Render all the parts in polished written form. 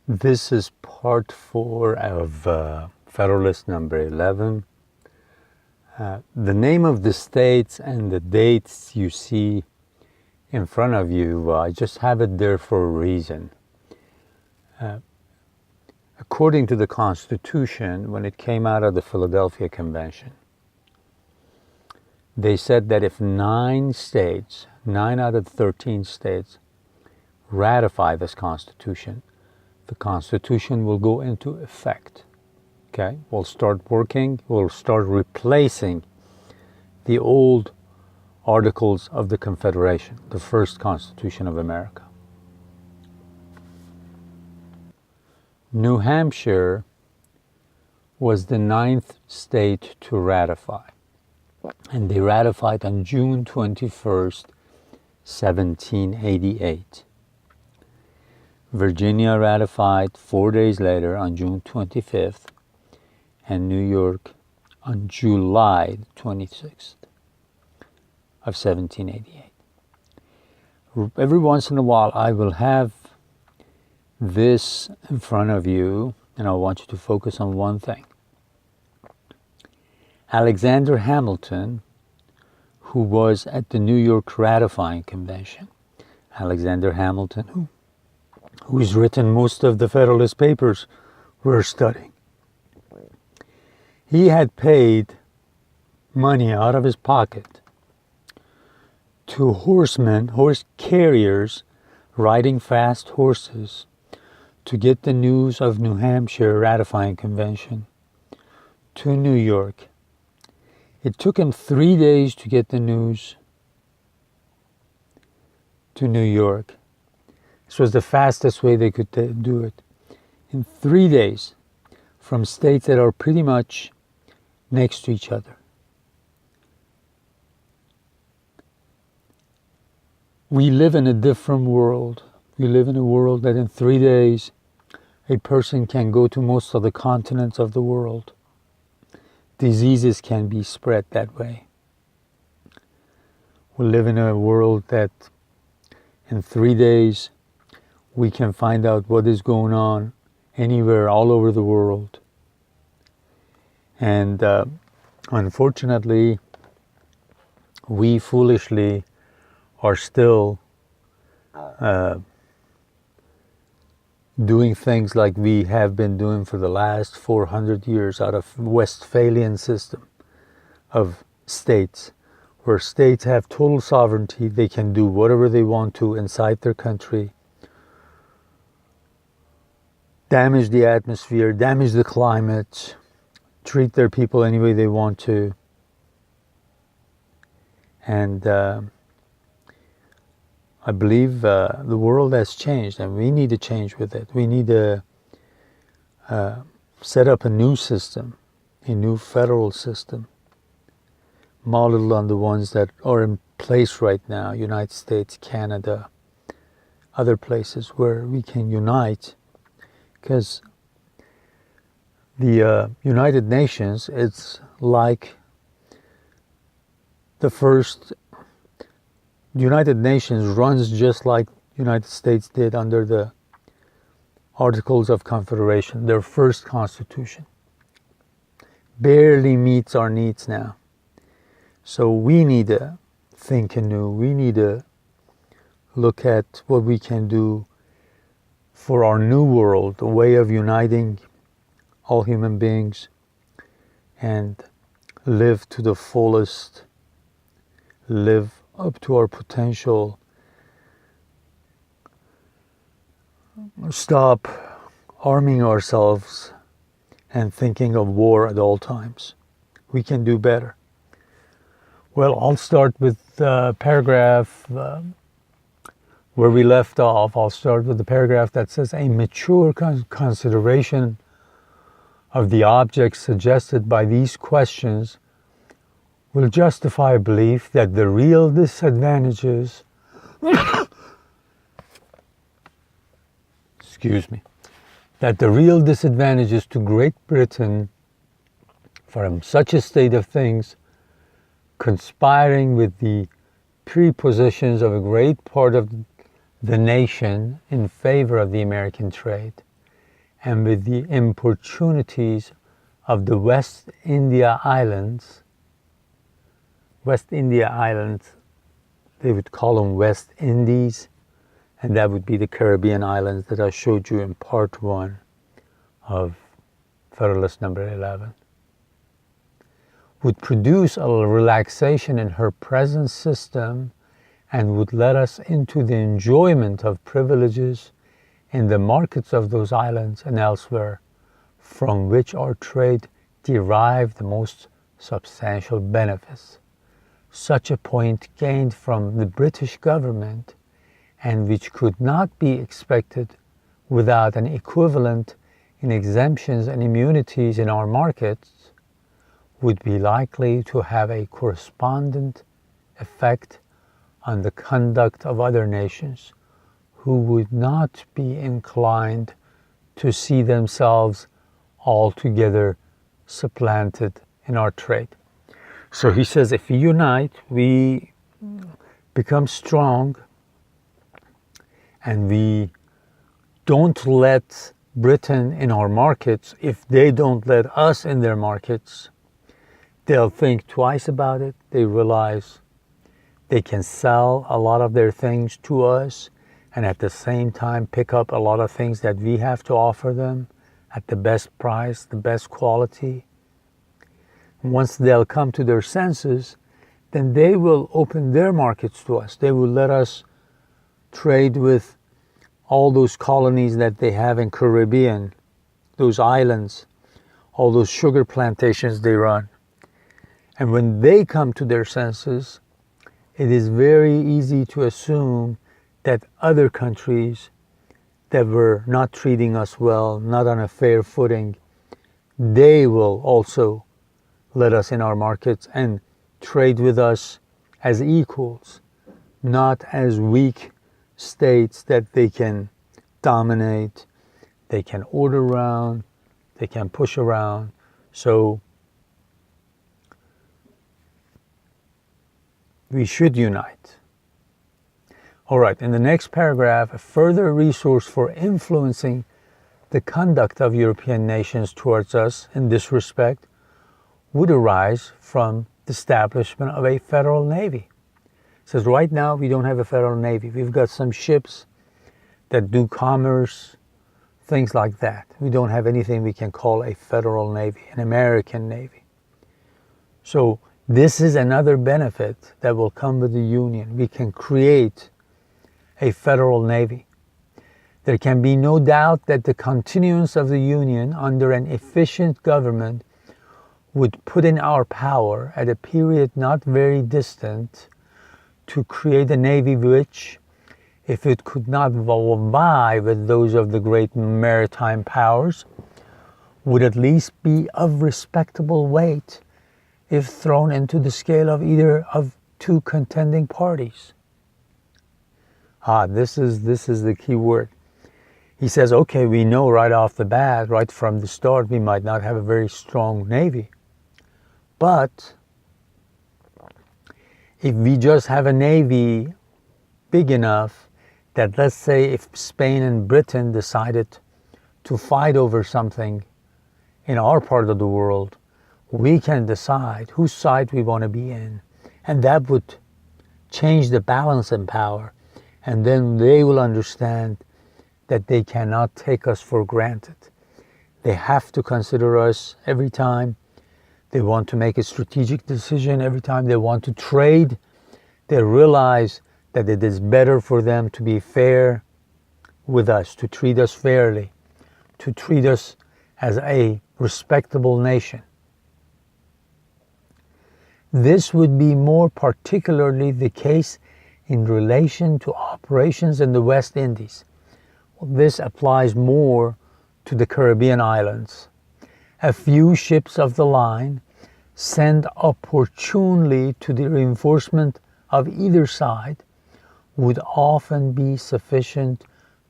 This is part 4 of Federalist number 11. The name of the states and the dates you see in front of you, I just have it there for a reason. According to the Constitution, when it came out of the Philadelphia Convention, they said that if 9 out of 13 states ratify this Constitution, the Constitution will go into effect. Okay, we'll start working, we'll start replacing the old Articles of the Confederation, the first Constitution of America. New Hampshire was the 9th state to ratify, and they ratified on June 21st, 1788. Virginia ratified 4 days later on June 25th, and New York on July 26th of 1788. Every once in a while I will have this in front of you, and I want you to focus on one thing. Alexander Hamilton, who was at the New York ratifying convention, Alexander Hamilton, who's written most of the Federalist Papers we're studying. He had paid money out of his pocket to horsemen, horse carriers, riding fast horses to get the news of New Hampshire ratifying convention to New York. It took him 3 days to get the news to New York. This was the fastest way they could do it. In 3 days, from states that are pretty much next to each other. We live in a different world. We live in a world that in 3 days, a person can go to most of the continents of the world. Diseases can be spread that way. We live in a world that in 3 days, we can find out what is going on anywhere, all over the world. And unfortunately, we foolishly are still doing things like we have been doing for the last 400 years out of Westphalian system of states, where states have total sovereignty. They can do whatever they want to inside their country, damage the atmosphere, damage the climate, treat their people any way they want to. And I believe the world has changed, and we need to change with it. We need to set up a new system, a new federal system, modeled on the ones that are in place right now, United States, Canada, other places where we can unite. Because the United Nations, it's like the United Nations runs just like United States did under the Articles of Confederation, their first constitution. Barely meets our needs now. So we need to think anew. We need to look at what we can do for our new world, a way of uniting all human beings and live to the fullest, live up to our potential, stop arming ourselves and thinking of war at all times. We can do better. Well, I'll start with the paragraph where we left off. I'll start with the paragraph that says, a mature consideration of the objects suggested by these questions will justify a belief that the real disadvantages that the real disadvantages to Great Britain from such a state of things, conspiring with the prepossessions of a great part of the nation in favor of the American trade, and with the importunities of the West India Islands, they would call them West Indies, and that would be the Caribbean islands that I showed you in part 1 of Federalist number 11, would produce a relaxation in her present system and would let us into the enjoyment of privileges in the markets of those islands and elsewhere, from which our trade derived the most substantial benefits. Such a point gained from the British government, and which could not be expected without an equivalent in exemptions and immunities in our markets, would be likely to have a correspondent effect on the conduct of other nations, who would not be inclined to see themselves altogether supplanted in our trade. So he says, if we unite, we become strong, and we don't let Britain in our markets. If they don't let us in their markets, they'll think twice about it. They realize they can sell a lot of their things to us and at the same time pick up a lot of things that we have to offer them at the best price, the best quality. Once they'll come to their senses, then they will open their markets to us. They will let us trade with all those colonies that they have in Caribbean, those islands, all those sugar plantations they run. And when they come to their senses, it is very easy to assume that other countries that were not treating us well, not on a fair footing, they will also let us in our markets and trade with us as equals, not as weak states that they can dominate, they can order around, they can push around. So we should unite. All right, in the next paragraph, a further resource for influencing the conduct of European nations towards us in this respect would arise from the establishment of a federal navy. It says right now we don't have a federal navy. We've got some ships that do commerce, things like that. We don't have anything we can call a federal navy, an American navy. So this is another benefit that will come with the Union. We can create a federal navy. There can be no doubt that the continuance of the Union under an efficient government would put in our power at a period not very distant to create a navy which, if it could not vie with those of the great maritime powers, would at least be of respectable weight if thrown into the scale of either of two contending parties. This is the key word. He says, okay, we know right off the bat, right from the start, we might not have a very strong navy. But if we just have a navy big enough that, let's say, if Spain and Britain decided to fight over something in our part of the world, we can decide whose side we want to be in. And that would change the balance in power. And then they will understand that they cannot take us for granted. They have to consider us every time they want to make a strategic decision, every time they want to trade. They realize that it is better for them to be fair with us, to treat us fairly, to treat us as a respectable nation. This would be more particularly the case in relation to operations in the West Indies. This applies more to the Caribbean islands. A few ships of the line sent opportunely to the reinforcement of either side would often be sufficient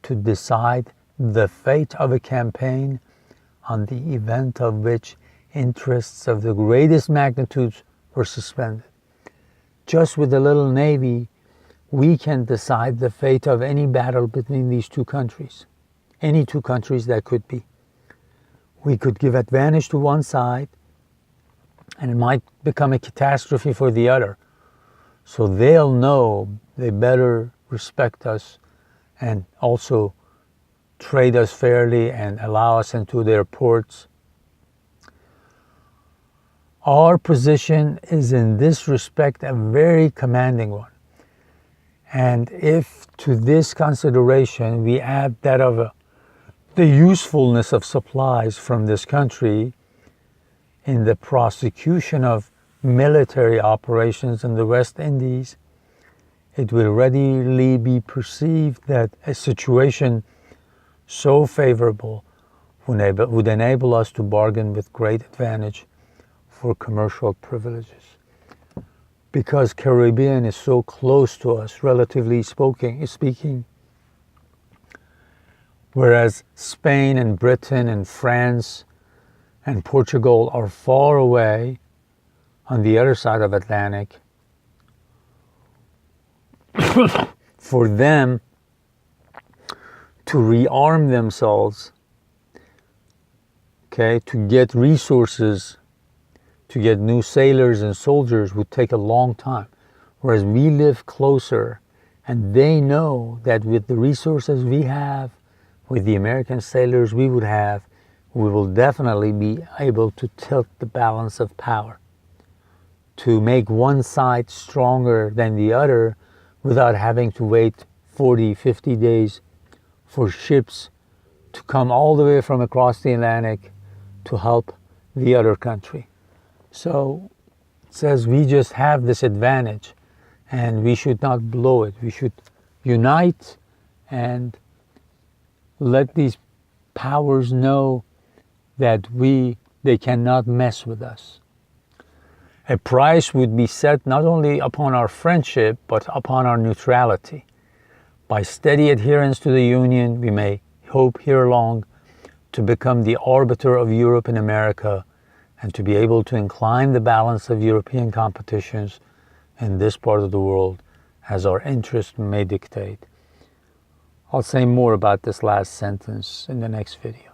to decide the fate of a campaign on the event of which interests of the greatest magnitudes were suspended. Just with a little navy, we can decide the fate of any battle between these two countries. Any two countries that could be. we could give advantage to one side, and it might become a catastrophe for the other. So they'll know they better respect us and also trade us fairly and allow us into their ports. Our position is in this respect a very commanding one. And if to this consideration we add that of the usefulness of supplies from this country in the prosecution of military operations in the West Indies, it will readily be perceived that a situation so favorable would enable us to bargain with great advantage for commercial privileges. Because Caribbean is so close to us, relatively speaking, whereas Spain and Britain and France and Portugal are far away on the other side of Atlantic, for them to rearm themselves, to get resources, to get new sailors and soldiers would take a long time. Whereas we live closer, and they know that with the resources we have, with the American sailors we would have, we will definitely be able to tilt the balance of power, to make one side stronger than the other without having to wait 40, 50 days for ships to come all the way from across the Atlantic to help the other country. So it says we just have this advantage and we should not blow it. We should unite and let these powers know that they cannot mess with us. A price would be set not only upon our friendship, but upon our neutrality. By steady adherence to the Union, we may hope here long to become the arbiter of Europe and America, and to be able to incline the balance of European competitions in this part of the world as our interest may dictate. I'll say more about this last sentence in the next video.